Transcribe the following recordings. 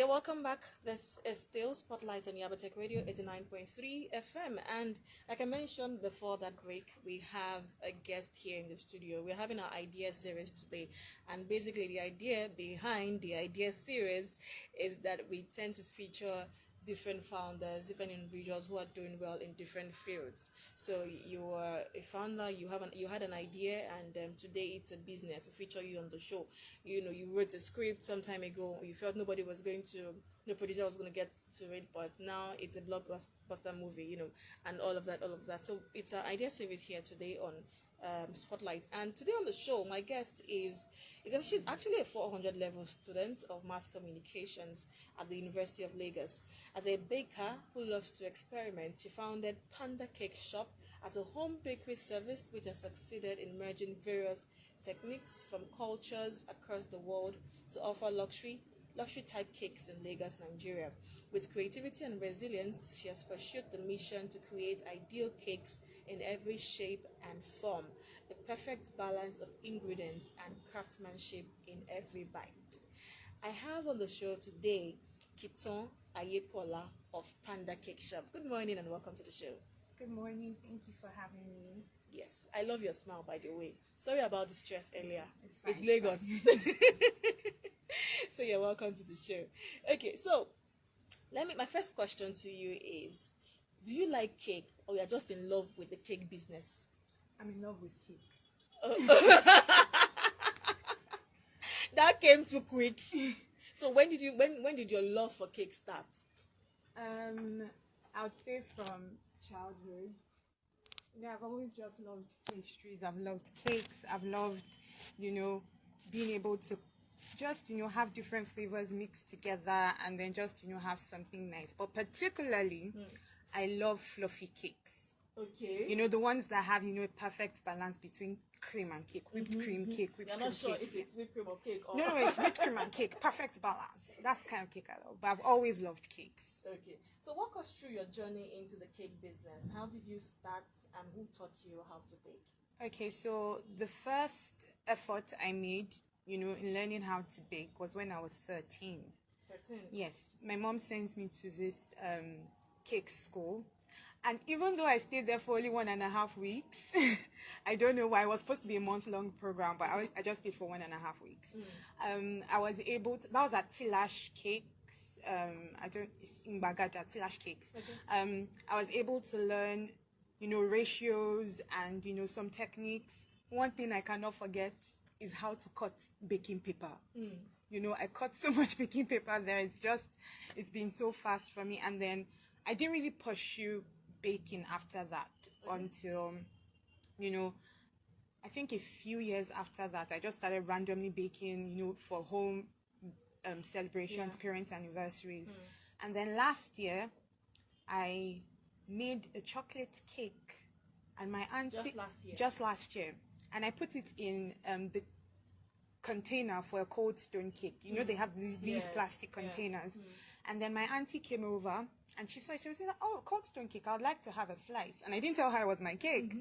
Welcome back. This is still Spotlight on Yabatech Radio 89.3 FM. And like I mentioned before that break, we have a guest here in the studio. We're having our idea series today. And basically, the idea behind the idea series is that we tend to feature different founders, different individuals who are doing well in different fields. So you are a founder, you had an idea, and today it's a business. We feature you on the show. You wrote a script some time ago. You felt no producer was going to get to it, but now it's a blockbuster movie, and all of that. So it's an idea series here today on Spotlight. And today on the show, my guest she's actually a 400 level student of mass communications at the University of Lagos. As a baker who loves to experiment, she founded Panda Cake Shop as a home bakery service which has succeeded in merging various techniques from cultures across the world to offer luxury type cakes in Lagos, Nigeria. With creativity and resilience, she has pursued the mission to create ideal cakes in every shape and form, the perfect balance of ingredients and craftsmanship in every bite. I have on the show today Kiitan Aiyepola of Panda Cake Shop. Good morning and welcome to the show. Good morning. Thank you for having me. Yes, I love your smile, by the way. Sorry about the stress earlier. It's fine. It's Lagos. So you're welcome to the show. Okay, so my first question to you is, do you like cake or you're just in love with the cake business? I'm in love with cakes. That came too quick. So when did your love for cake start? I would say from childhood. I've always just loved pastries. I've loved cakes. I've loved, being able to just, have different flavors mixed together and then just, have something nice. But particularly, I love fluffy cakes. Okay. The ones that have, a perfect balance between cream and cake, whipped cream cake, whipped You're cream not sure cake. if it's whipped cream or cake or... No, it's whipped cream and cake. Perfect balance. That's the kind of cake I love. But I've always loved cakes. Okay. So walk us through your journey into the cake business. How did you start and who taught you how to bake? Okay, so the first effort I made, in learning how to bake was when I was 13. 13? Yes. My mom sent me to this cake school. And even though I stayed there for only 1.5 weeks, I don't know why. It was supposed to be a month-long program, but I just stayed for 1.5 weeks. I was able to, that was at Tilash Cakes, in Bagada, Tilash Cakes. Okay. I was able to learn, ratios and, some techniques. One thing I cannot forget is how to cut baking paper. I cut so much baking paper there. It's been so fast for me. And then I didn't really pursue baking after that until, I think a few years after that, I just started randomly baking, for home celebrations, parents' anniversaries. And then last year, I made a chocolate cake. And my auntie... Just last year. And I put it in the container for a cold stone cake. They have these plastic containers. And then my auntie came over and she saw it. She was like, oh, cold stone cake, I would like to have a slice. And I didn't tell her it was my cake.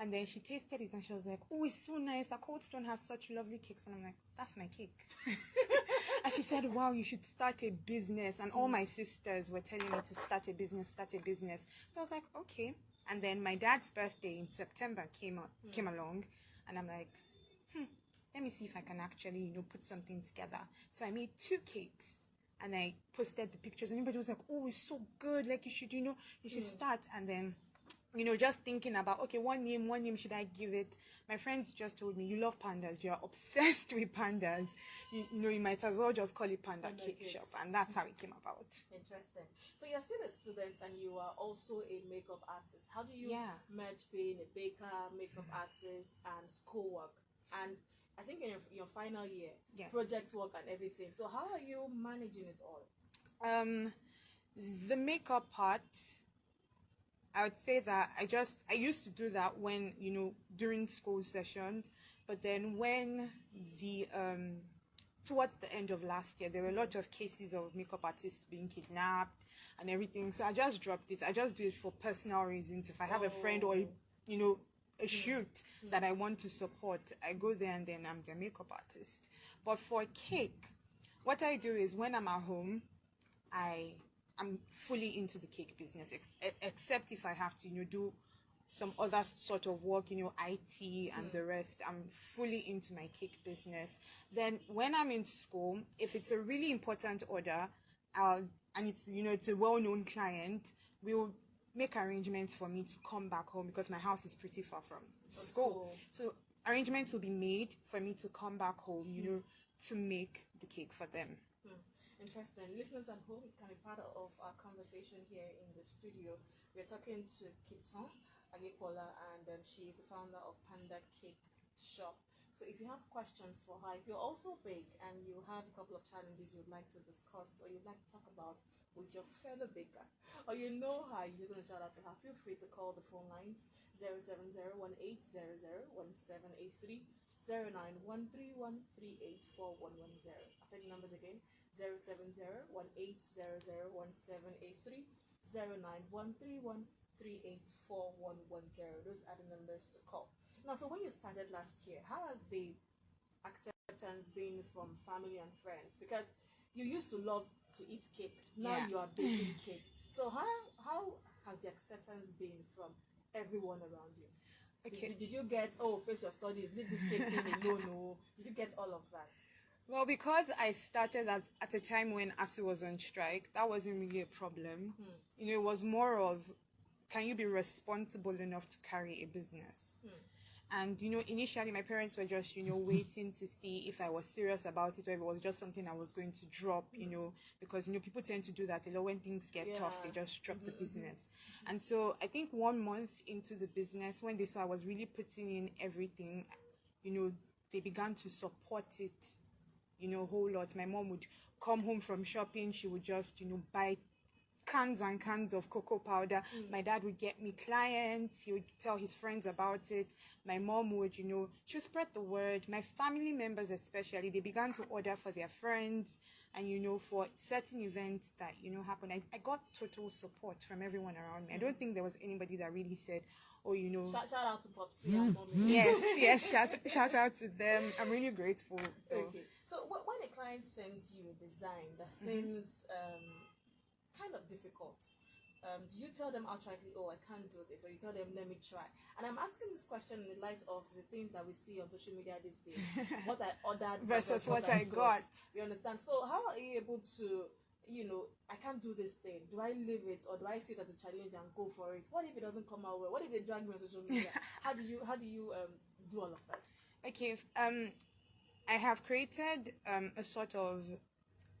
And then she tasted it and she was like, oh, it's so nice. The Cold Stone has such lovely cakes. And I'm like, that's my cake. And she said, wow, you should start a business. And all my sisters were telling me to start a business. So I was like, okay. And then my dad's birthday in September came along. And I'm like, let me see if I can actually, put something together. So I made 2 cakes. And I posted the pictures. And everybody was like, oh, it's so good. Like, you should start. And then... just thinking about, okay, one name should I give it? My friends just told me, you love pandas, you're obsessed with pandas. You might as well just call it Panda Cake Shop. And that's how it came about. Interesting. So you're still a student and you are also a makeup artist. How do you merge being a baker, makeup artist, and schoolwork? And I think in your final year, project work and everything. So how are you managing it all? The makeup part... I would say that I used to do that when, during school sessions, but then when towards the end of last year, there were a lot of cases of makeup artists being kidnapped and everything. So I just dropped it. I just do it for personal reasons. If I have a friend or, a shoot that I want to support, I go there and then I'm the makeup artist. But for cake, what I do is when I'm at home, I'm fully into the cake business, except if I have to, do some other sort of work, IT and the rest. I'm fully into my cake business. Then when I'm in school, if it's a really important order, and it's a well-known client, we'll make arrangements for me to come back home because my house is pretty far from school. So arrangements will be made for me to come back home, to make the cake for them. Interesting. Listeners at home, you can be part of our conversation here in the studio. We're talking to Kiitan, Aiyepola, and she is the founder of Panda Cake Shop. So if you have questions for her, if you also bake and you have a couple of challenges you'd like to discuss or you'd like to talk about with your fellow baker, or you know her, you just want to shout out to her, feel free to call the phone lines 07018001783, 09131384110. I'll take the numbers again: 07018001783, 09131384110. Those are the numbers to call. Now, so when you started last year, how has the acceptance been from family and friends? Because you used to love to eat cake, now you are baking cake. So how has the acceptance been from everyone around you? Okay. Did you get, face your studies, leave this cake thing alone? No. Did you get all of that? Well, because I started at a time when ASU was on strike, that wasn't really a problem. It was more of, can you be responsible enough to carry a business? And, initially my parents were just, waiting to see if I was serious about it or if it was just something I was going to drop, because, people tend to do that a lot when things get tough, they just drop the business. And so I think 1 month into the business, when they saw I was really putting in everything, they began to support it, a whole lot. My mom would come home from shopping, she would just, buy cans and cans of cocoa powder. My dad would get me clients, he would tell his friends about it. My mom would, she would spread the word. My family members especially, they began to order for their friends and, for certain events that, happened. I got total support from everyone around me. I don't think there was anybody that really said, Shout out to Popsy and Mommy. Yes, shout out to them. I'm really grateful. Okay. So when a client sends you a design that seems kind of difficult, do you tell them outrightly, I can't do this, or you tell them, let me try? And I'm asking this question in the light of the things that we see on social media these days, what I ordered versus what I got. You understand? So how are you able to, I can't do this thing, do I leave it, or do I see it as a challenge and go for it? What if it doesn't come out well? What if they drag me on social media? How do you do all of that? Okay, I have created a sort of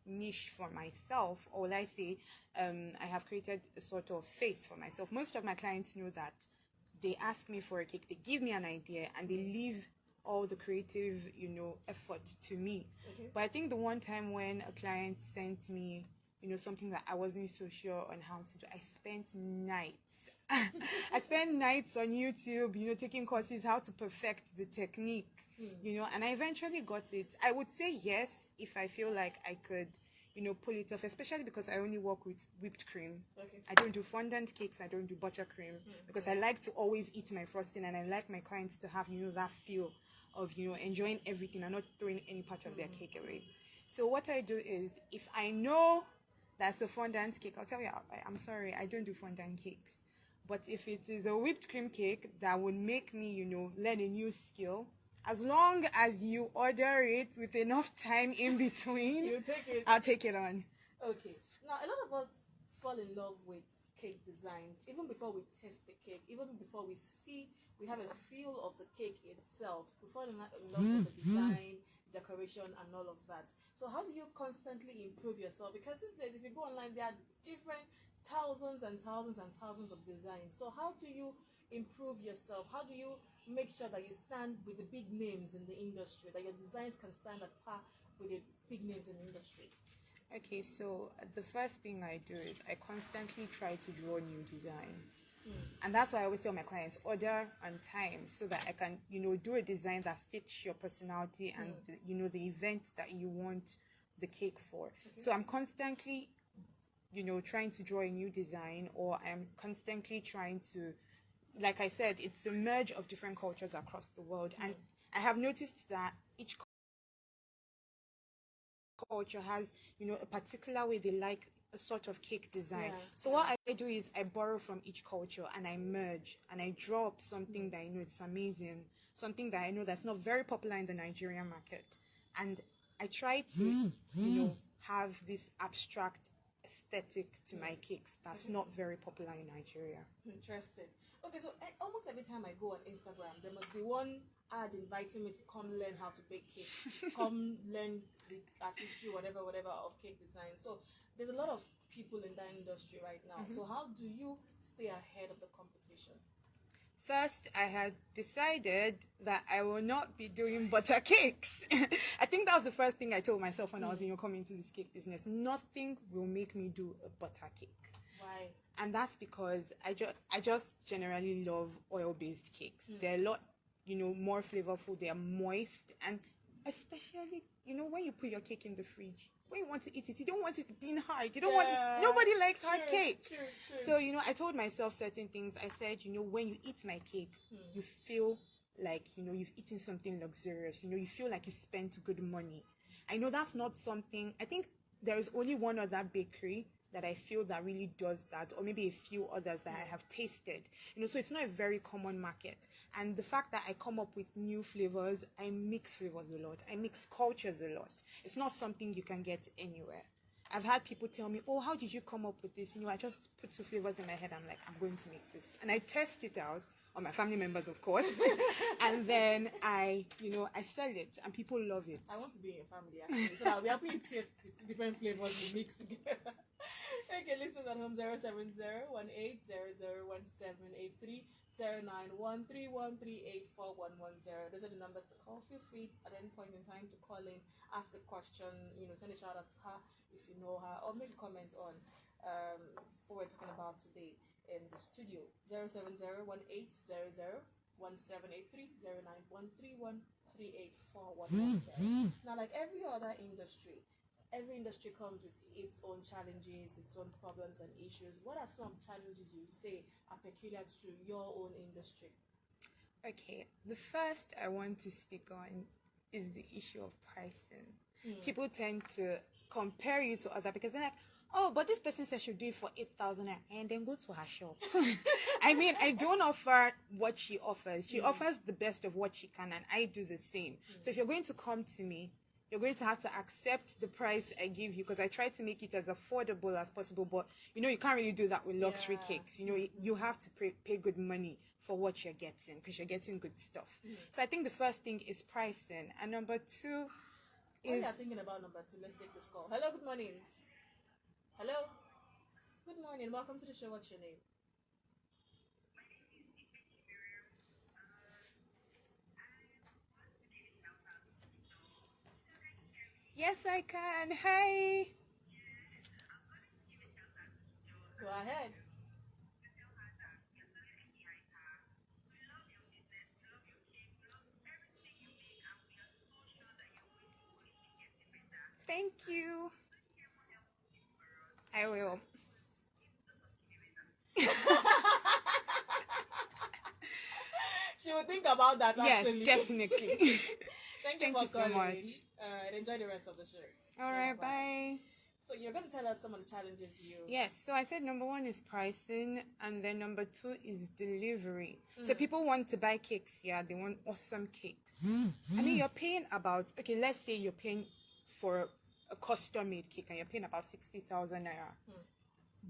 niche for myself, or will I say, I have created a sort of face for myself. Most of my clients know that they ask me for a cake, they give me an idea, and they leave all the creative, effort to me. But I think the one time when a client sent me, something that I wasn't so sure on how to do, I spent nights. I spent nights on YouTube, taking courses how to perfect the technique, and I eventually got it. I would say yes if I feel like I could, pull it off, especially because I only work with whipped cream. I don't do fondant cakes, I don't do buttercream, because I like to always eat my frosting, and I like my clients to have, that feel of, enjoying everything and not throwing any part of their cake away. So what I do is, if I know that's a fondant cake, I'll tell you outright, I'm sorry, I don't do fondant cakes. But if it is a whipped cream cake that would make me, learn a new skill, as long as you order it with enough time in between, You take it. I'll take it on. Okay. Now, a lot of us fall in love with cake designs even before we taste the cake, even before we have a feel of the cake itself. We fall in love with the design, decoration, and all of that. So how do you constantly improve yourself? Because these days, if you go online, there are different thousands and thousands and thousands of designs. So how do you improve yourself? How do you make sure that you stand with the big names in the industry, that your designs can stand at par with the big names in the industry? Okay, so the first thing I do is I constantly try to draw new designs. And that's why I always tell my clients, order on time so that I can, do a design that fits your personality and, the event that you want the cake for. So I'm constantly, trying to draw a new design, or I'm constantly trying to, like I said, it's a merge of different cultures across the world. And I have noticed that each culture has, a particular way they like a sort of cake design. Yeah. So what I do is I borrow from each culture and I merge and I draw up something that I know it's amazing, something that I know that's not very popular in the Nigerian market. And I try to, have this abstract aesthetic to my cakes that's not very popular in Nigeria. Interesting. Okay, so almost every time I go on Instagram, there must be one ad inviting me to come learn how to bake cake, come learn the artistry, whatever, of cake design. So there's a lot of people in that industry right now. So how do you stay ahead of the competition? First, I had decided that I will not be doing butter cakes. I think that was the first thing I told myself when I was, coming into this cake business. Nothing will make me do a butter cake. Why? And that's because I just generally love oil-based cakes. They're a lot, more flavorful. They're moist, and especially, when you put your cake in the fridge, when you want to eat it, you don't want it being hard. You don't want, nobody likes hard cake. True. So, I told myself certain things. I said, when you eat my cake, you feel like, you've eaten something luxurious. You feel like you spent good money. I know that's not something, I think there is only one other bakery that I feel that really does that, or maybe a few others that I have tasted. So it's not a very common market. And the fact that I come up with new flavors, I mix flavors a lot. I mix cultures a lot. It's not something you can get anywhere. I've had people tell me, oh, how did you come up with this? I just put two flavors in my head. I'm like, I'm going to make this. And I test it out on my family members, of course. And then I sell it and people love it. I want to be in your family, actually. So that we help you taste different flavors we mix together. Okay, listeners at home, 070-1800-1783, 091313841110. Those are the numbers to call. Feel free at any point in time to call in, ask a question, send a shout out to her if you know her, or make a comment on what we're talking about today in the studio. 070-1800-1783, 091313841110. Now, like every other industry comes with its own challenges, its own problems and issues. What are some challenges you say are peculiar to your own industry? Okay, the first I want to speak on is the issue of pricing. People tend to compare you to other because they're like, oh, but this person said she'll do it for 8,000 and then go to her shop. I mean, I don't offer what she offers. She offers the best of what she can, and I do the same. So if you're going to come to me, you're going to have to accept the price I give you, because I try to make it as affordable as possible. But, you can't really do that with luxury cakes. You have to pay good money for what you're getting, because you're getting good stuff. So I think the first thing is pricing. And number two is... When you're thinking about number two, let's take this call. Hello, good morning. Hello? Good morning. Welcome to the show. What's your name? Yes, I can. Hi. Go ahead. Thank you. I will. She will think about that, actually. Yes, definitely. Thank you for calling. so much. All right, enjoy the rest of the show. All right, bye. So you're going to tell us some of the challenges you... Yes, so I said number one is pricing, and then number two is delivery. So people want to buy cakes, they want awesome cakes. I mean, you're paying about, let's say you're paying for a custom-made cake, and you're paying about 60,000 naira.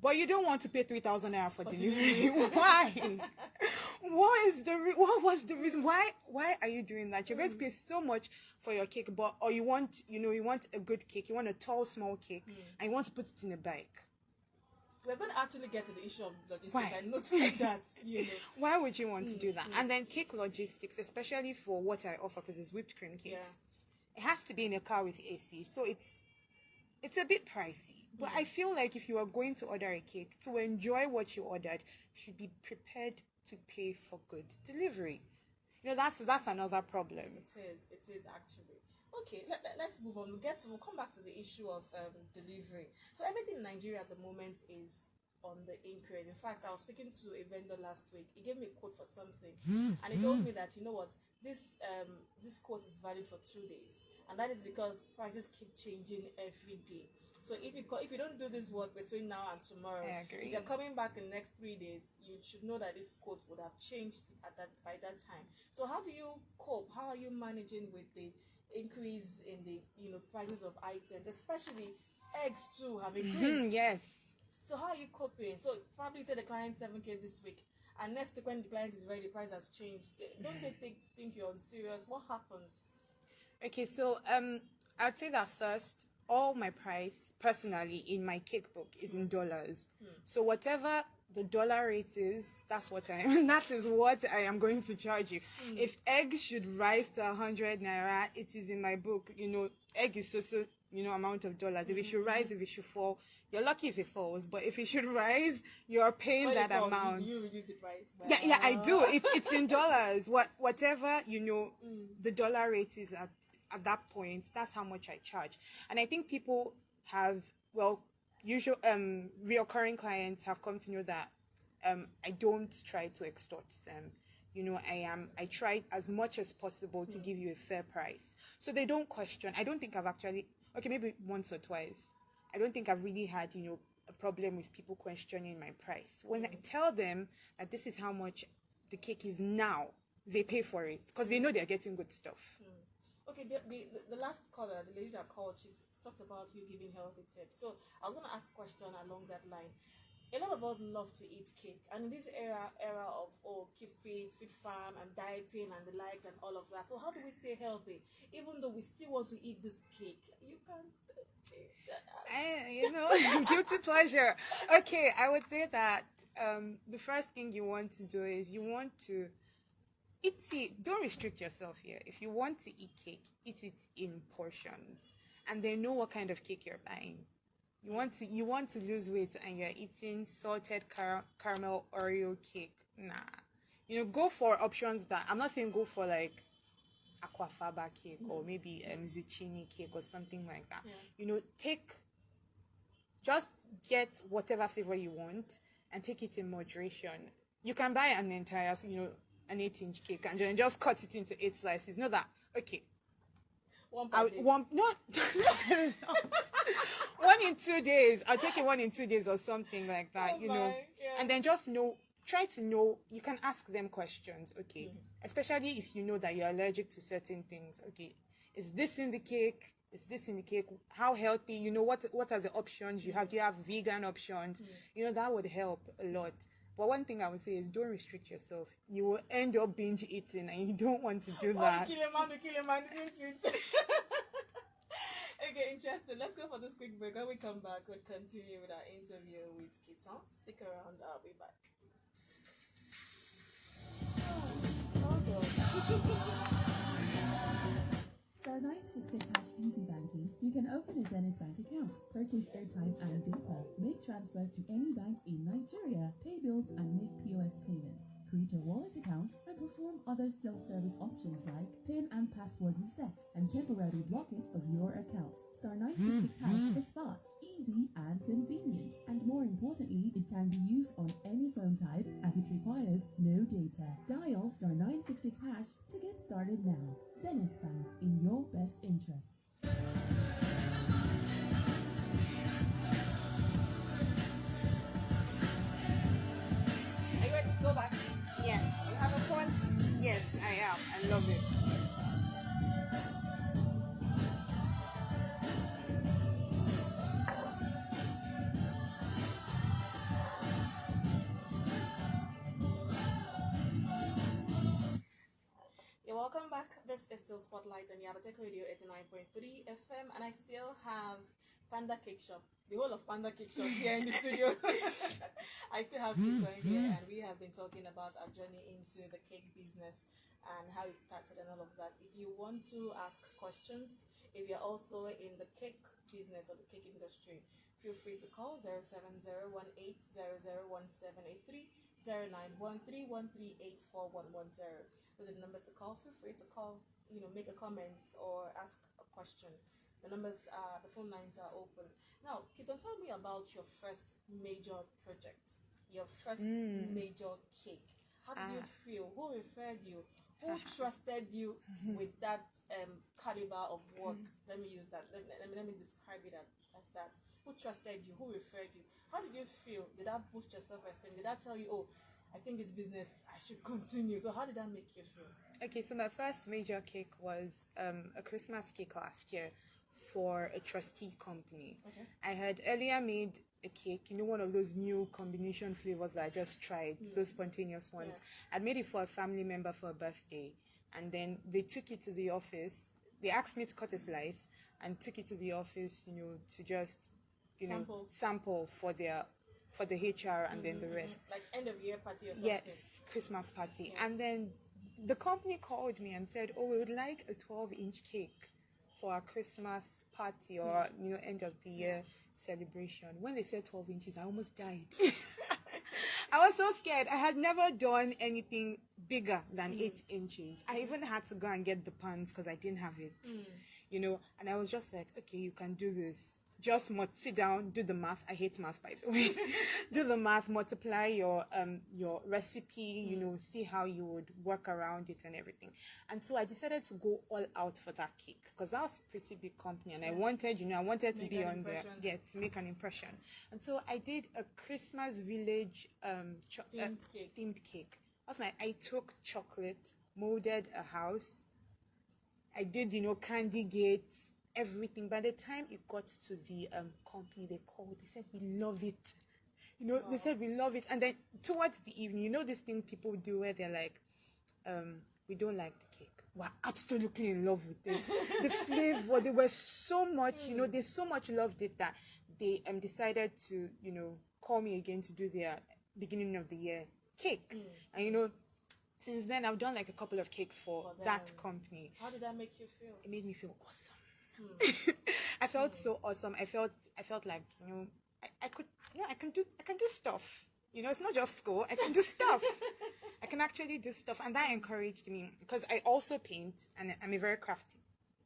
But you don't want to pay 3,000 naira for delivery. Why? What was the reason? Why are you doing that? You're going to pay so much for your cake, or you want a good cake, you want a tall, small cake, and you want to put it in a bike. We're going to actually get to the issue of logistics. Why? And not like that, Why would you want to do that? And then cake logistics, especially for what I offer, because it's whipped cream cakes, it has to be in a car with AC, so it's a bit pricey. But I feel like if you are going to order a cake, to enjoy what you ordered, you should be prepared to pay for good delivery. That's another problem. It is actually. Okay, let's move on. We'll come back to the issue of delivery. So everything in Nigeria at the moment is on the increase. In fact, I was speaking to a vendor last week. He gave me a quote for something, and he told me that, this quote is valid for 2 days. and that is because prices keep changing every day. So if you don't do this work between now and tomorrow, I agree. if you're coming back in the next 3 days, you should know that this quote would have changed by that time. So how do you cope? How are you managing with the increase in the prices of items, especially eggs too have increased? Yes. So how are you coping? So probably tell the client 7K this week, and next week when the client is ready, the price has changed. Don't they think you're serious? What happens? Okay, so I'd say that first, all my price personally in my cake book is in dollars. So whatever the dollar rate is, that's what I am. That is what I am going to charge you. If egg should rise to 100 naira, it is in my book. Egg is so amount of dollars. If it should rise, if it should fall, you're lucky if it falls. But if it should rise, you're paying When that it falls, amount. you reduce the price. Yeah, I do. It's in dollars. Whatever the dollar rate is at that point, that's how much I charge. And I think people have usual reoccurring clients have come to know that I don't try to extort them. I try as much as possible to give you a fair price, so they don't question. I don't think I've actually, okay, maybe once or twice, I don't think I've really had a problem with people questioning my price. When I tell them that this is how much the cake is now, they pay for it because they know they're getting good stuff. Okay, the last caller, the lady that called, she talked about you giving healthy tips. So I was going to ask a question along that line. A lot of us love to eat cake, and in this era of keep fit farm and dieting and the likes and all of that. So how do we stay healthy even though we still want to eat this cake? You can't. Guilty pleasure. Okay, I would say that the first thing you want to do is you want to don't restrict yourself here. If you want to eat cake, eat it in portions, and then know what kind of cake you're buying. You want to lose weight and you're eating salted caramel Oreo cake. Nah. Go for options that, I'm not saying go for like aquafaba cake or maybe zucchini cake or something like that. Just get whatever flavor you want and take it in moderation. You can buy an entire, an 8-inch cake and then just cut it into 8 slices. Know that, okay. One in 2 days. I'll take it 1 in 2 days or something like that, And then just try to know, you can ask them questions, okay? Especially if you know that you're allergic to certain things, okay? Is this in the cake? Is this in the cake? How healthy? What are the options you have? Do you have vegan options? That would help a lot. But one thing I would say is don't restrict yourself. You will end up binge eating and you don't want to do that. Kill a man, isn't it? Okay, interesting. Let's go for this quick break. When we come back, we'll continue with our interview with Kiitan. Stick around, I'll be back. Star 966 Easy Banking. You can open a Zenith Bank account, purchase airtime and data, make transfers to any bank in Nigeria, pay bills and make POS payments, create a wallet account, and perform other self-service options like PIN and password reset and temporary blockage of your account. Star 966 hash is fast, easy, and convenient. And more importantly, it can be used on any phone type as it requires no data. Dial star 966 hash to get started now. Zenith Bank, in your best interest. Are you ready to go back? Yes. You having fun? Yes, I am. I love it. Welcome back. This is still Spotlight on Yabatech Radio 89.3 FM, and I still have Panda Cake Shop, the whole of Panda Cake Shop here in the studio. I still have Kiitan here, and we have been talking about our journey into the cake business and how it started and all of that. If you want to ask questions, if you're also in the cake business or the cake industry, feel free to call 07018001783, 091313841110. Those are the numbers to call. Feel free to call, make a comment or ask a question. The phone lines are open. Now, Kiitan, tell me about your first major project, your first major cake. How did you feel? Who referred you? Who trusted you with that caliber of work. Let me use that. Let me describe it as that. Who trusted you? Who referred you? How did you feel? Did that boost your self-esteem? Did that tell you, oh, I think this business, I should continue? So how did that make you feel? Okay, so my first major cake was a Christmas cake last year for a trustee company. Okay. I had earlier made a cake, one of those new combination flavors that I just tried, those spontaneous ones. Yeah. I'd made it for a family member for a birthday, and then they took it to the office. They asked me to cut a slice and took it to the office, to just, sample for the HR and then the rest. Like end of year party or something. Yes, Christmas party. And then the company called me and said, oh, we would like a 12-inch cake for our Christmas party or, end of the year celebration. When they said 12 inches, I almost died. I was so scared. I had never done anything bigger than 8 inches. I even had to go and get the pans because I didn't have it, and I was just like, okay, you can do this. Just sit down, do the math. I hate math, by the way. Do the math, multiply your recipe, see how you would work around it and everything. And so I decided to go all out for that cake because that was a pretty big company, and I wanted to be on there, to make an impression. And so I did a Christmas village themed cake. I took chocolate, molded a house. I did, candy gates, everything. By the time it got to the company, they said, we love it. They said, we love it. And then towards the evening, this thing people do where they're like, we don't like the cake. We're absolutely in love with it. The flavor, they were so much, they so much loved it that they decided to, call me again to do their beginning of the year cake. And, since then, I've done like a couple of cakes for that company. How did that make you feel? It made me feel awesome. I felt so awesome. I felt like, I can do stuff. It's not just school. I can do stuff. I can actually do stuff. And that encouraged me because I also paint and I'm a very crafty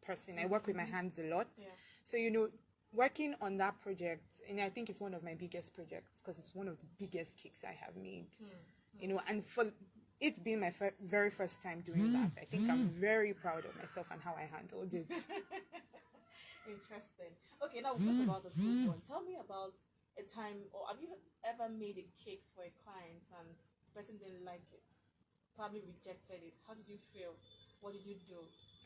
person. I work with my hands a lot. Yeah. So, working on that project, and I think it's one of my biggest projects because it's one of the biggest cakes I have made. And for it's been my very first time doing that. I think I'm very proud of myself and how I handled it. Interesting. Okay, now we'll talk about the big one. Tell me about a time, or have you ever made a cake for a client and the person didn't like it? Probably rejected it. How did you feel? What did you do?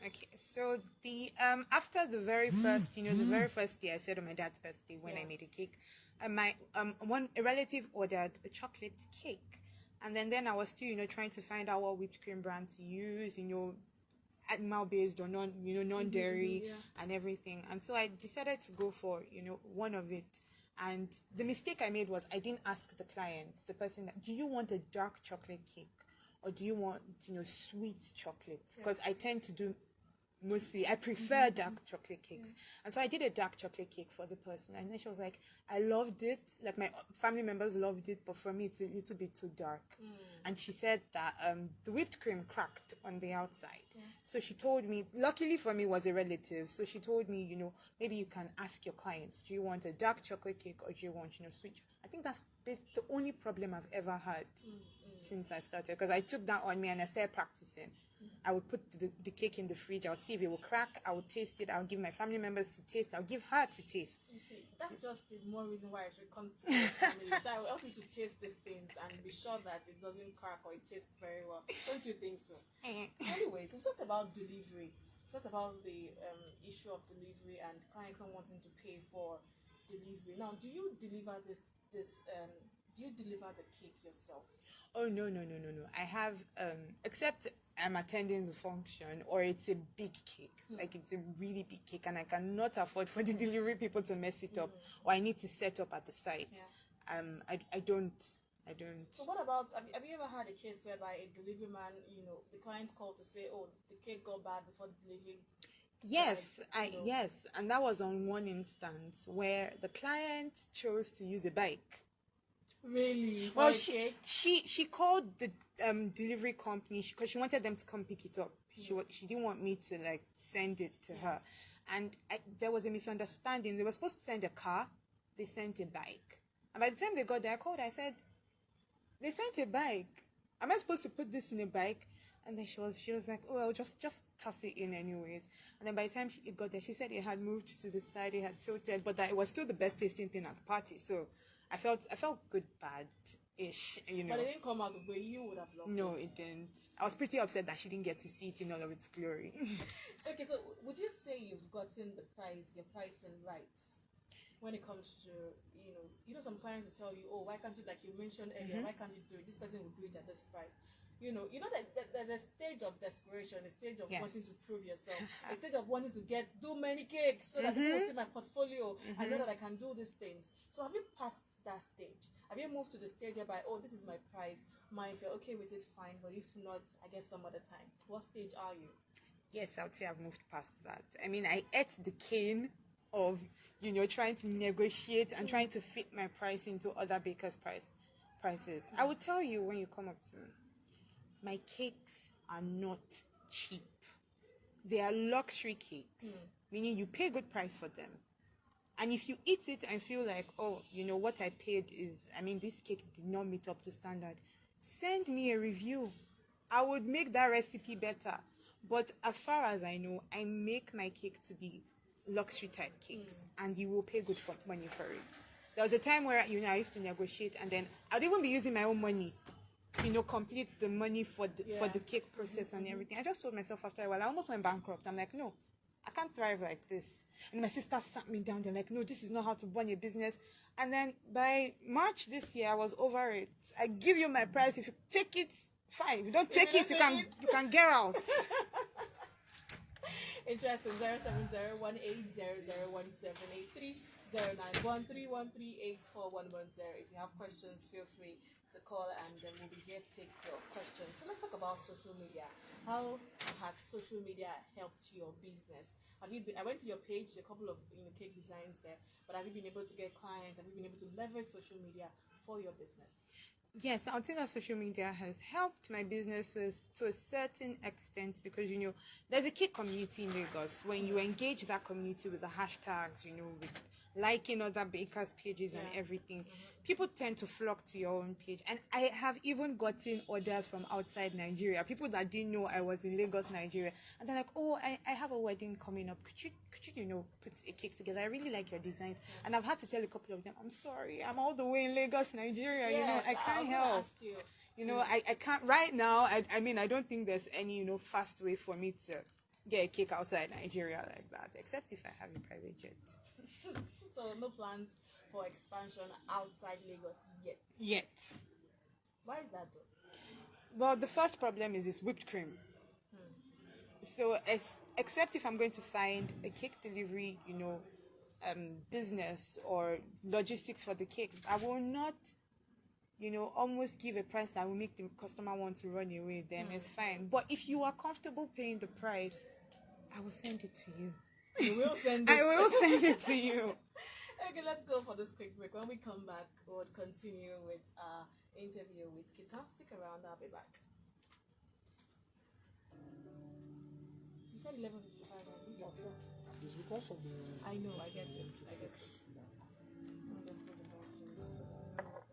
Okay, so the after the very first, the very first day I said on my dad's birthday when I made a cake, my a relative ordered a chocolate cake. And then I was still, trying to find out what whipped cream brand to use, animal-based or non-dairy and everything. And so I decided to go for, one of it. And the mistake I made was I didn't ask the client, the person, do you want a dark chocolate cake or do you want, sweet chocolate? Because I tend to do I prefer dark chocolate cakes. And so I did a dark chocolate cake for the person. And then she was like, I loved it. Like my family members loved it, but for me, it's a little bit too dark. And she said that the whipped cream cracked on the outside. So she told me, luckily for me, it was a relative. So she told me, maybe you can ask your clients, do you want a dark chocolate cake or do you want, sweet? I think that's the only problem I've ever had since I started. Because I took that on me and I started practicing. I would put the cake in the fridge. I would see if it will crack. I would taste it. I would give my family members to taste. I would give her to taste. You see, that's just the more reason why I should come to your family. So I will help you to taste these things and be sure that it doesn't crack or it tastes very well. Don't you think so? Anyways, we talked about delivery. We talked about the issue of delivery and clients not wanting to pay for delivery. Now, do you deliver do you deliver the cake yourself? Oh, no. I have, except I'm attending the function or it's a big cake. Like it's a really big cake and I cannot afford for the delivery people to mess it up or I need to set up at the site. I don't. So what about, have you ever had a case whereby a delivery man, the client called to say, oh, the cake got bad before delivery? Yes, yes. And that was on one instance where the client chose to use a bike. Really? Well, she called the delivery company because she wanted them to come pick it up. She didn't want me to send it to her, and there was a misunderstanding. They were supposed to send a car, they sent a bike, and by the time they got there, I called. I said, "They sent a bike. Am I supposed to put this in a bike?" And then she was like, oh, well, just toss it in anyways. And then by the time it got there, she said it had moved to the side, it had tilted, but that it was still the best tasting thing at the party. So I felt good, bad-ish, you know. But it didn't come out the way you would have loved No, it. it didn't. I was pretty upset that she didn't get to see it in all of its glory. Okay, so would you say you've gotten your pricing right when it comes to, some clients will tell you, oh, why can't you, like you mentioned earlier, why can't you do it? This person will do it at this price. That there's a stage of desperation, a stage of wanting to prove yourself, a stage of wanting to do many cakes so that people see my portfolio. I know that I can do these things. So have you passed that stage? Have you moved to the stage whereby, oh, this is my price, if you're okay with it, fine, but if not, I guess some other time. What stage are you? Yes, I would say I've moved past that. I mean, I ate the cane of, trying to negotiate and trying to fit my price into other bakers' prices. I would tell you when you come up to me, my cakes are not cheap. They are luxury cakes, meaning you pay good price for them. And if you eat it and feel like, oh, what I paid this cake did not meet up to standard, send me a review. I would make that recipe better. But as far as I know, I make my cake to be luxury type cakes, and you will pay good money for it. There was a time where, I used to negotiate, and then I'd even be using my own money to, complete the money for the cake process and everything. I just told myself after a while, I almost went bankrupt. I'm like, no, I can't thrive like this. And my sister sat me down. They're like, no, this is not how to run a business. And then by March this year, I was over it. I give you my price. If you take it, fine. If you don't take it, you can get out. Interesting. 07018001783 091313841110. If you have questions, feel free to call, and then we'll be here to take your questions. So let's talk about social media. How has social media helped your business? I went to your page, a couple of cake designs there, but have you been able to get clients? Have you been able to leverage social media for your business? Yes, I would say that social media has helped my businesses to a certain extent because, there's a cake community in Lagos. When you engage that community with the hashtags, with liking other bakers' pages and everything, people tend to flock to your own page. And I have even gotten orders from outside Nigeria, people that didn't know I was in Lagos, Nigeria. And they're like, oh, I have a wedding coming up. Could you, put a cake together? I really like your designs. And I've had to tell a couple of them, I'm sorry, I'm all the way in Lagos, Nigeria. Yes, I can't help. I can't right now. I don't think there's any, fast way for me to get a cake outside Nigeria like that, except if I have a private jet. So no plans for expansion outside Lagos Yet. Why is that though? Well, the first problem is this whipped cream. So except if I'm going to find a cake delivery, business or logistics for the cake, I will not, almost give a price that will make the customer want to run away. Then it's fine. But if you are comfortable paying the price, I will send it to you. You will send it. I will send it to you. Okay, let's go for this quick break. When we come back, we'll continue with our interview with Kiitan. Stick around, I'll be back. You said 11:55, right? Yeah, sure. It's because of the... I know, I get it. Let me just go to the bathroom.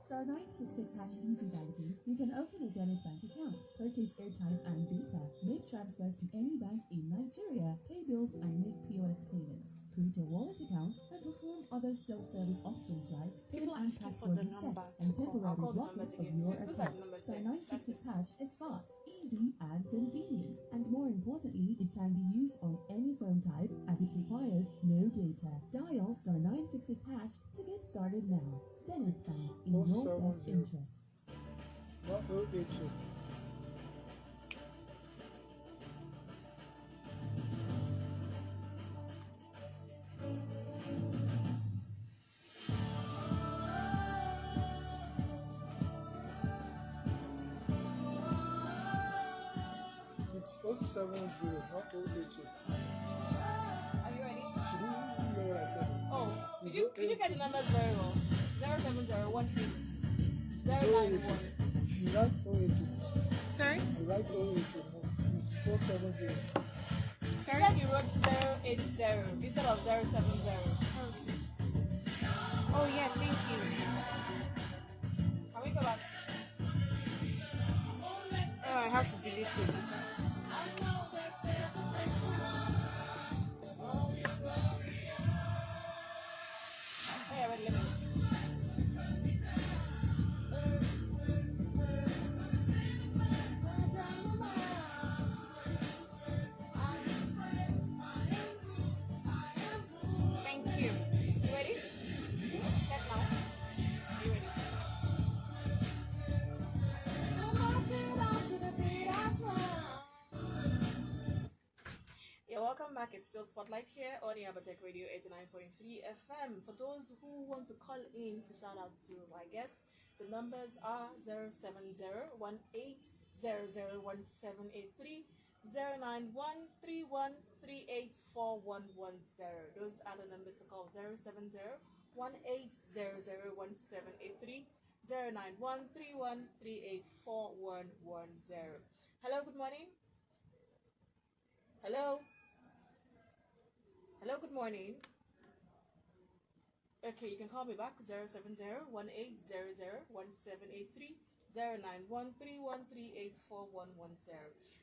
Star 966 hash easy banking. You can open a Zenith Bank account, purchase airtime and data, make transfers to any bank in Nigeria, pay bills and make POS payments, create a wallet account, and perform other self-service options like PIN and password reset and temporary blockage of your account. Star 966 hash is fast, easy, and convenient. And more importantly, it can be used on any phone type as it requires no data. Dial star 966 hash to get started now. Zenith Bank, in your best interest. What will it do? It's 070, not 082. Are you ready? She didn't hear what I said. Oh, did you get the number 07018 091? She writes 082. Sorry? You write 082. No, it's 470. Sorry? You said you wrote 080 instead of 070. Oh, yeah, thank you. Can we go back? Oh, I have have to delete it. Hey, wait, let me. Thank you. You ready? Set now. You ready? Yeah, welcome back. It's still Spotlight here on Yabatek Radio 89.3 FM. For those who want to call in to shout out to my guest, the numbers are 070-1800-1783, 091-3138-4110. Those are the numbers to call: 070-1800-1783, 091-3138-4110. Hello, good morning. Hello. Hello, good morning. Okay, you can call me back: 070-1800-1783, 091-3138-4110.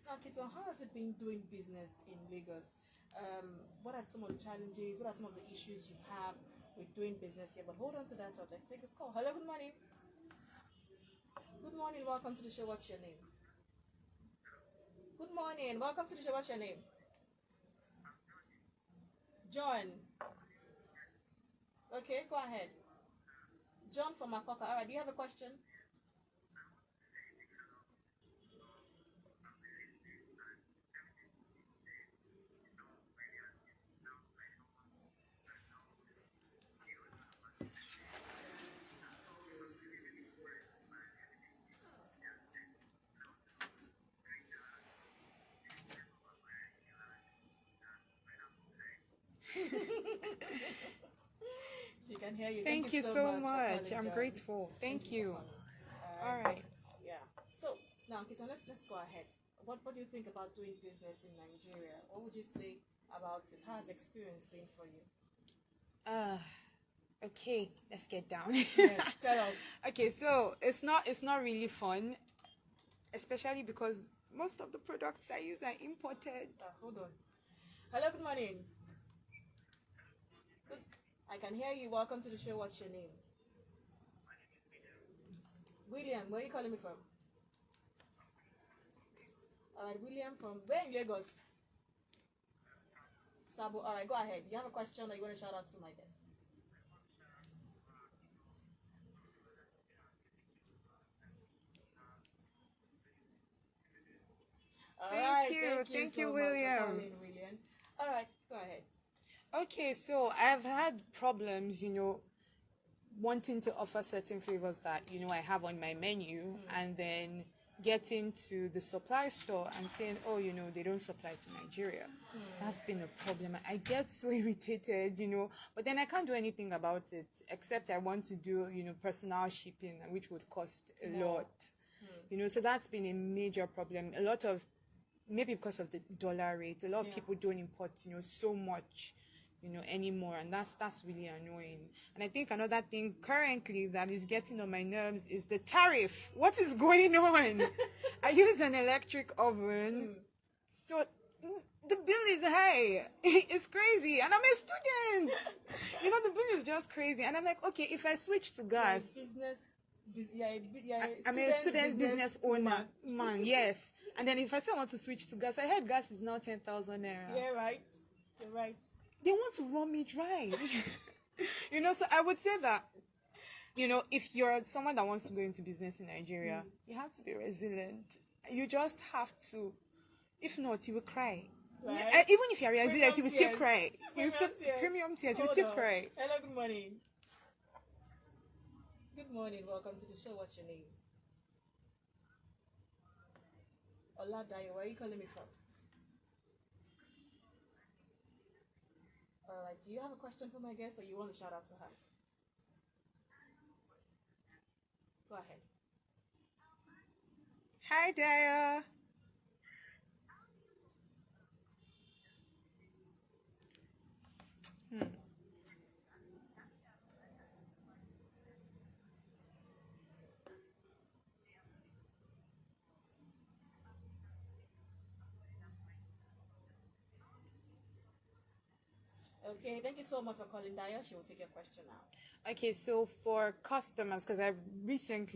Now, Kiitan, how has it been doing business in Lagos? What are some of the challenges? What are some of the issues you have with doing business here? But hold on to that thought. Let's take this call. Hello, good morning. Good morning, welcome to the show. What's your name? Good morning, welcome to the show. What's your name? John. Okay, go ahead. John from Makoka. All right, do you have a question? She can hear you. Thank you so for much. calling, I'm John. grateful. Thank you. for calling. All right. Yeah. So now, Kiitan, let's go ahead. What do you think about doing business in Nigeria? What would you say about it? How has experience been for you? Okay, let's get down. Yes, tell us. Okay, so it's not really fun, especially because most of the products I use are imported. Hold on. Hello, good morning. Good. I can hear you. Welcome to the show. What's your name? William. Where are you calling me from? All right, William from where in Lagos? Sabo. All right, go ahead. You have a question or you want to shout out to my guest? All right, Thank you, so much for William. calling, William. All right, go ahead. Okay, so I've had problems, wanting to offer certain flavors that, I have on my menu, and then getting to the supply store and saying, oh, they don't supply to Nigeria. That's been a problem. I get so irritated, but then I can't do anything about it, except I want to do, personal shipping, which would cost a lot. So that's been a major problem. A lot of, maybe because of the dollar rate, a lot of people don't import, so much, anymore, and that's really annoying. And I think another thing currently that is getting on my nerves is the tariff. What is going on? I use an electric oven, so the bill is high. It's crazy, and I'm a student. The bill is just crazy, and I'm like, okay, if I switch to gas, I'm a student business owner, man. Yes. And then if I say I want to switch to gas, I heard gas is now 10,000 naira. Yeah, right. You're right. They want to run me dry. So I would say that, if you're someone that wants to go into business in Nigeria, you have to be resilient. You just have to. If not, you will cry. Right. Even if you're resilient, you will still cry. Premium tears. You will still cry. Hello, good morning. Good morning. Welcome to the show. What's your name? Oladayo. Where are you calling me from? All right. Do you have a question for my guest, or you want to shout out to her? Go ahead. Hi, Daya. Okay, thank you so much for calling Daya. She will take your question now. Okay, so for customers, because I received,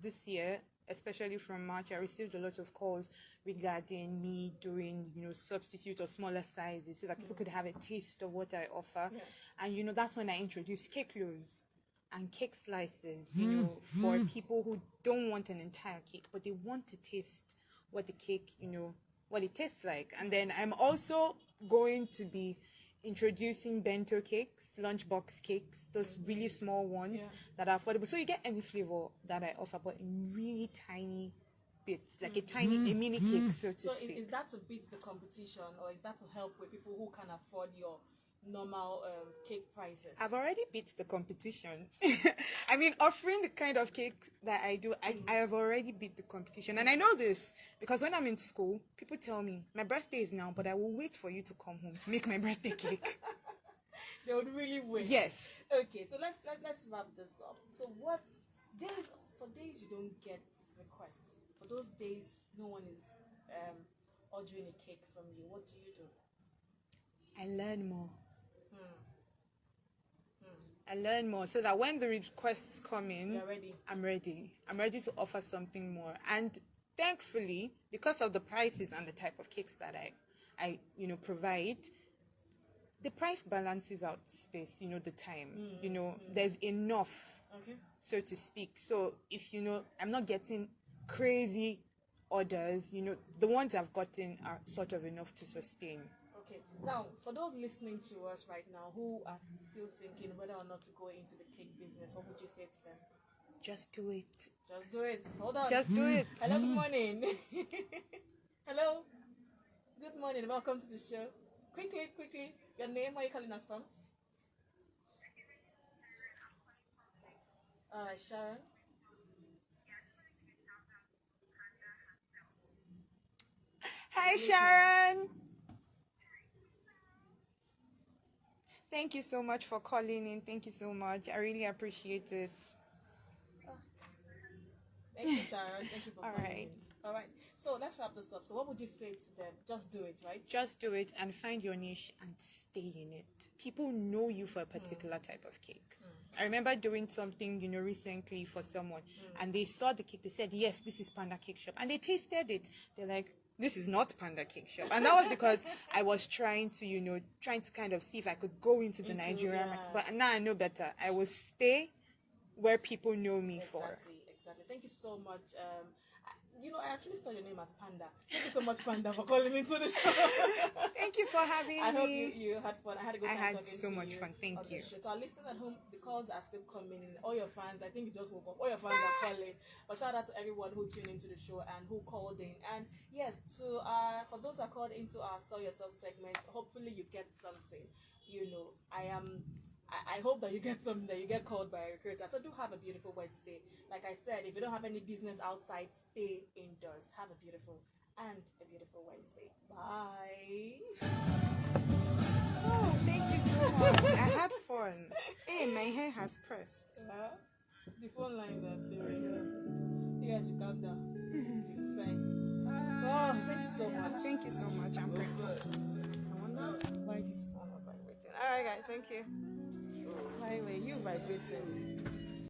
this year, especially from March, I received a lot of calls regarding me doing, substitute or smaller sizes so that people could have a taste of what I offer. Yeah. And, that's when I introduced cake loaves and cake slices, for people who don't want an entire cake, but they want to taste what the cake, what it tastes like. And then I'm also going to be introducing bento cakes, lunchbox cakes, those really small ones that are affordable. So you get any flavor that I offer, but in really tiny bits, like a mini cake, so to So speak. is that to beat the competition, or is that to help with people who can afford your normal cake prices? I've already beat the competition. I mean, offering the kind of cake that I do, I have already beat the competition. And I know this because when I'm in school, people tell me, my birthday is now, but I will wait for you to come home to make my birthday cake. They would really wait. Yes. Okay, so let's wrap this up. So what days, for days you don't get requests, for those days no one is ordering a cake from you, what do? I learn more. I learn more so that when the requests come in, You're ready. I'm ready. I'm ready to offer something more. And thankfully, because of the prices and the type of cakes that I provide, the price balances out space, the time. There's enough, Okay. so to speak. So if I'm not getting crazy orders, the ones I've gotten are sort of enough to sustain. Okay. Now, for those listening to us right now who are still thinking whether or not to go into the cake business, what would you say to them? Just do it. Just do it. Hold on. Just do it. Hello, good morning. Hello. Good morning. Welcome to the show. Quickly. Your name, where are you calling us from? Alright, Sharon. Hi, Sharon. Thank you so much for calling in. Thank you so much. I really appreciate it. Thank you, Sharon. Thank you for All calling right. in. Alright. So let's wrap this up. So what would you say to them? Just do it, right? Just do it and find your niche and stay in it. People know you for a particular type of cake. I remember doing something, recently for someone, and they saw the cake. They said, "Yes, this is Panda Cake Shop," and they tasted it. They're like, "This is not Panda Cake Shop," and that was because I was trying to kind of see if I could go into the Nigerian market. But now I know better. I will stay where people know me for. Exactly. Thank you so much. I actually stole your name as Panda. Thank you so much, Panda, for calling into the show. Thank you for having I me. hope you had fun. I had a good time had talking so to much you fun. Thank on the you. show. To our listeners at home, the calls are still coming in. All your fans, I think you just woke up. All your fans are calling. But shout out to everyone who tuned into the show and who called in. And yes, for those that called into our Sell Yourself segment, hopefully you get something. I hope that you get something, that you get called by a recruiter. So do have a beautiful Wednesday. Like I said, if you don't have any business outside, stay indoors. Have a beautiful Wednesday. Bye. Oh, thank you so much. I had fun. Hey, my hair has pressed. The phone lines are still ringing. You guys should calm down. It's fine. Oh, thank you so much. Thank you so much. I'm grateful. I wonder why this phone was vibrating. Alright guys, thank you. By the way, you vibrating.